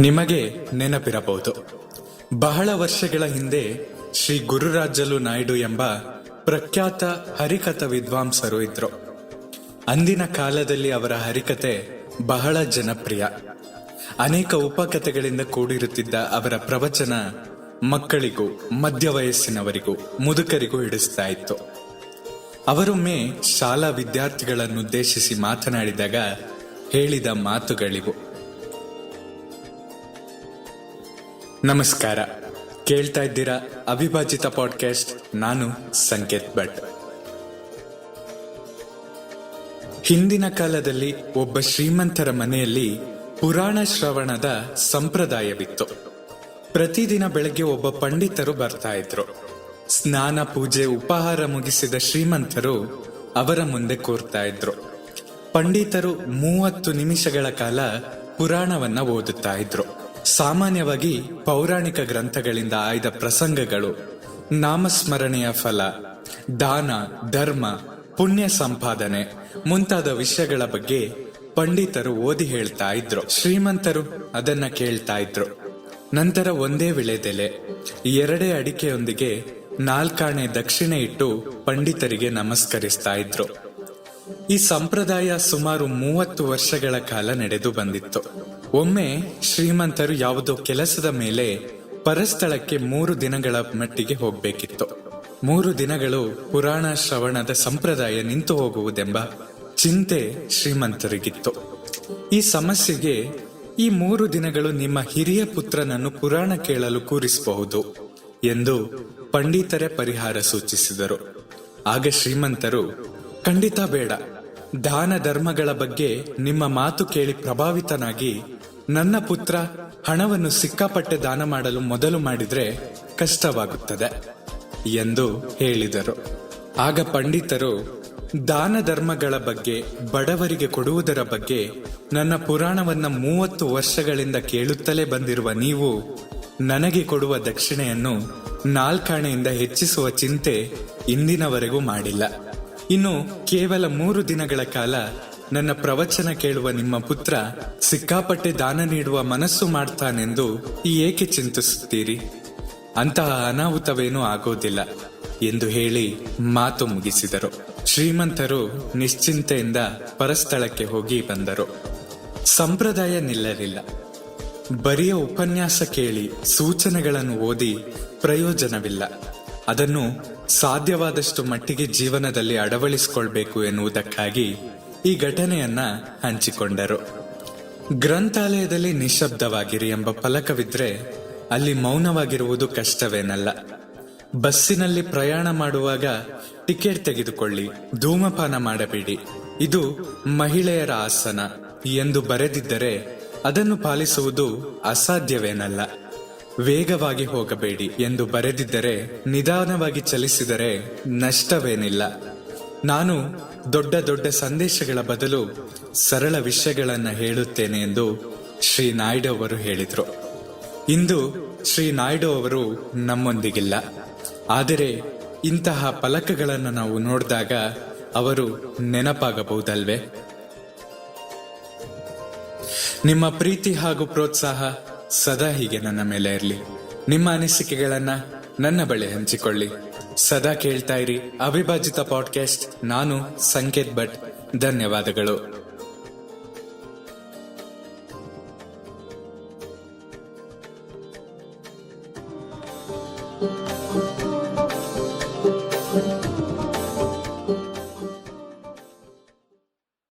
ನಿಮಗೆ ನೆನಪಿರಬಹುದು, ಬಹಳ ವರ್ಷಗಳ ಹಿಂದೆ ಶ್ರೀ ಗುರುರಾಜಲು ನಾಯ್ಡು ಎಂಬ ಪ್ರಖ್ಯಾತ ಹರಿಕಥ ವಿದ್ವಾಂಸರು ಇದ್ರು. ಅಂದಿನ ಕಾಲದಲ್ಲಿ ಅವರ ಹರಿಕತೆ ಬಹಳ ಜನಪ್ರಿಯ. ಅನೇಕ ಉಪಕಥೆಗಳಿಂದ ಕೂಡಿರುತ್ತಿದ್ದ ಅವರ ಪ್ರವಚನ ಮಕ್ಕಳಿಗೂ, ಮಧ್ಯ ವಯಸ್ಸಿನವರಿಗೂ, ಮುದುಕರಿಗೂ ಹಿಡಿಸ್ತಾ ಇತ್ತು. ಅವರೊಮ್ಮೆ ಶಾಲಾ ವಿದ್ಯಾರ್ಥಿಗಳನ್ನುದ್ದೇಶಿಸಿ ಮಾತನಾಡಿದಾಗ ಹೇಳಿದ ಮಾತುಗಳಿವು. ನಮಸ್ಕಾರ, ಕೇಳ್ತಾ ಇದ್ದೀರಾ ಅವಿಭಾಜಿತ ಪಾಡ್ಕಾಸ್ಟ್. ನಾನು ಸಂಕೇತ್ ಭಟ್. ಹಿಂದಿನ ಕಾಲದಲ್ಲಿ ಒಬ್ಬ ಶ್ರೀಮಂತರ ಮನೆಯಲ್ಲಿ ಪುರಾಣ ಶ್ರವಣದ ಸಂಪ್ರದಾಯವಿತ್ತು. ಪ್ರತಿದಿನ ಬೆಳಗ್ಗೆ ಒಬ್ಬ ಪಂಡಿತರು ಬರ್ತಾ ಇದ್ರು. ಸ್ನಾನ, ಪೂಜೆ, ಉಪಹಾರ ಮುಗಿಸಿದ ಶ್ರೀಮಂತರು ಅವರ ಮುಂದೆ ಕೂರ್ತಾ ಇದ್ರು. ಪಂಡಿತರು 30 ನಿಮಿಷಗಳ ಕಾಲ ಪುರಾಣವನ್ನ ಓದುತ್ತಾ ಇದ್ರು. ಸಾಮಾನ್ಯವಾಗಿ ಪೌರಾಣಿಕ ಗ್ರಂಥಗಳಿಂದ ಆಯ್ದ ಪ್ರಸಂಗಗಳು, ನಾಮಸ್ಮರಣೆಯ ಫಲ, ದಾನ, ಧರ್ಮ, ಪುಣ್ಯ ಸಂಪಾದನೆ ಮುಂತಾದ ವಿಷಯಗಳ ಬಗ್ಗೆ ಪಂಡಿತರು ಓದಿ ಹೇಳ್ತಾ ಇದ್ರು. ಶ್ರೀಮಂತರು ಅದನ್ನ ಕೇಳ್ತಾ ಇದ್ರು. ನಂತರ ಒಂದೇ ವಿಳೆದೆಲೆ, 2 ಅಡಿಕೆಯೊಂದಿಗೆ 4 ಆಣೆ ದಕ್ಷಿಣೆ ಇಟ್ಟು ಪಂಡಿತರಿಗೆ ನಮಸ್ಕರಿಸ್ತಾ ಇದ್ರು. ಈ ಸಂಪ್ರದಾಯ ಸುಮಾರು 30 ವರ್ಷಗಳ ಕಾಲ ನಡೆದು ಬಂದಿತ್ತು. ಒಮ್ಮೆ ಶ್ರೀಮಂತರು ಯಾವುದೋ ಕೆಲಸದ ಮೇಲೆ ಪರಸ್ಥಳಕ್ಕೆ 3 ದಿನಗಳ ಮಟ್ಟಿಗೆ ಹೋಗ್ಬೇಕಿತ್ತು. 3 ದಿನಗಳು ಪುರಾಣ ಶ್ರವಣದ ಸಂಪ್ರದಾಯ ನಿಂತು ಹೋಗುವುದೆಂಬ ಚಿಂತೆ ಶ್ರೀಮಂತರಿಗಿತ್ತು. ಈ ಸಮಸ್ಯೆಗೆ ಈ 3 ದಿನಗಳು ನಿಮ್ಮ ಹಿರಿಯ ಪುತ್ರನನ್ನು ಪುರಾಣ ಕೇಳಲು ಕೂರಿಸಬಹುದು ಎಂದು ಪಂಡಿತರೇ ಪರಿಹಾರ ಸೂಚಿಸಿದರು. ಆಗ ಶ್ರೀಮಂತರು, ಖಂಡಿತ ಬೇಡ, ದಾನ ಧರ್ಮಗಳ ಬಗ್ಗೆ ನಿಮ್ಮ ಮಾತು ಕೇಳಿ ಪ್ರಭಾವಿತನಾಗಿ ನನ್ನ ಪುತ್ರ ಹಣವನ್ನು ಸಿಕ್ಕಾಪಟ್ಟೆ ದಾನ ಮಾಡಲು ಮೊದಲು ಮಾಡಿದ್ರೆ ಕಷ್ಟವಾಗುತ್ತದೆ ಎಂದು ಹೇಳಿದರು. ಆಗ ಪಂಡಿತರು, ದಾನ ಧರ್ಮಗಳ ಬಗ್ಗೆ, ಬಡವರಿಗೆ ಕೊಡುವುದರ ಬಗ್ಗೆ ನನ್ನ ಪುರಾಣವನ್ನ 30 ವರ್ಷಗಳಿಂದ ಕೇಳುತ್ತಲೇ ಬಂದಿರುವ ನೀವು ನನಗೆ ಕೊಡುವ ದಕ್ಷಿಣೆಯನ್ನು 4 ಆಣೆಯಿಂದ ಹೆಚ್ಚಿಸುವ ಚಿಂತೆ ಇಂದಿನವರೆಗೂ ಮಾಡಿಲ್ಲ. ಇನ್ನು ಕೇವಲ 3 ದಿನಗಳ ಕಾಲ ನನ್ನ ಪ್ರವಚನ ಕೇಳುವ ನಿಮ್ಮ ಪುತ್ರ ಸಿಕ್ಕಾಪಟ್ಟೆ ದಾನ ನೀಡುವ ಮನಸ್ಸು ಮಾಡ್ತಾನೆಂದು ಏಕೆ ಚಿಂತಿಸುತ್ತೀರಿ? ಅಂತಹ ಅನಾಹುತವೇನೂ ಆಗೋದಿಲ್ಲ ಎಂದು ಹೇಳಿ ಮಾತು ಮುಗಿಸಿದರು. ಶ್ರೀಮಂತರು ನಿಶ್ಚಿಂತೆಯಿಂದ ಪರಸ್ಥಳಕ್ಕೆ ಹೋಗಿ ಬಂದರು. ಸಂಪ್ರದಾಯ ನಿಲ್ಲಲಿಲ್ಲ. ಬರಿಯ ಉಪನ್ಯಾಸ ಕೇಳಿ ಸೂಚನೆಗಳನ್ನು ಓದಿ ಪ್ರಯೋಜನವಿಲ್ಲ. ಅದನ್ನು ಸಾಧ್ಯವಾದಷ್ಟು ಮಟ್ಟಿಗೆ ಜೀವನದಲ್ಲಿ ಅಳವಡಿಸಿಕೊಳ್ಬೇಕು ಎನ್ನುವುದಕ್ಕಾಗಿ ಈ ಘಟನೆಯನ್ನ ಹಂಚಿಕೊಂಡರು. ಗ್ರಂಥಾಲಯದಲ್ಲಿ ನಿಶಬ್ದವಾಗಿರಿ ಎಂಬ ಫಲಕವಿದ್ರೆ ಅಲ್ಲಿ ಮೌನವಾಗಿರುವುದು ಕಷ್ಟವೇನಲ್ಲ. ಬಸ್ಸಿನಲ್ಲಿ ಪ್ರಯಾಣ ಮಾಡುವಾಗ ಟಿಕೆಟ್ ತೆಗೆದುಕೊಳ್ಳಿ, ಧೂಮಪಾನ ಮಾಡಬೇಡಿ, ಇದು ಮಹಿಳೆಯರ ಆಸನ ಎಂದು ಬರೆದಿದ್ದರೆ ಅದನ್ನು ಪಾಲಿಸುವುದು ಅಸಾಧ್ಯವೇನಲ್ಲ. ವೇಗವಾಗಿ ಹೋಗಬೇಡಿ ಎಂದು ಬರೆದಿದ್ದರೆ ನಿಧಾನವಾಗಿ ಚಲಿಸಿದರೆ ನಷ್ಟವೇನಿಲ್ಲ. ನಾನು ದೊಡ್ಡ ದೊಡ್ಡ ಸಂದೇಶಗಳ ಬದಲು ಸರಳ ವಿಷಯಗಳನ್ನು ಹೇಳುತ್ತೇನೆ ಎಂದು ಶ್ರೀ ನಾಯ್ಡು ಅವರು ಹೇಳಿದರು. ಇಂದು ಶ್ರೀ ನಾಯ್ಡು ಅವರು ನಮ್ಮೊಂದಿಗಿಲ್ಲ. ಆದರೆ ಇಂತಹ ಫಲಕಗಳನ್ನು ನಾವು ನೋಡಿದಾಗ ಅವರು ನೆನಪಾಗಬಹುದಲ್ವೇ? ನಿಮ್ಮ ಪ್ರೀತಿ ಹಾಗೂ ಪ್ರೋತ್ಸಾಹ ಸದಾ ಹೀಗೆ ನನ್ನ ಮೇಲೆ ಇರಲಿ. ನಿಮ್ಮ ಅನಿಸಿಕೆಗಳನ್ನ ನನ್ನ ಬಳಿ ಹಂಚಿಕೊಳ್ಳಿ. ಸದಾ ಕೇಳ್ತಾ ಇರಿ ಅವಿಭಾಜಿತ ಪಾಡ್ಕಾಸ್ಟ್. ನಾನು ಸಂಕೇತ್ ಭಟ್. ಧನ್ಯವಾದಗಳು.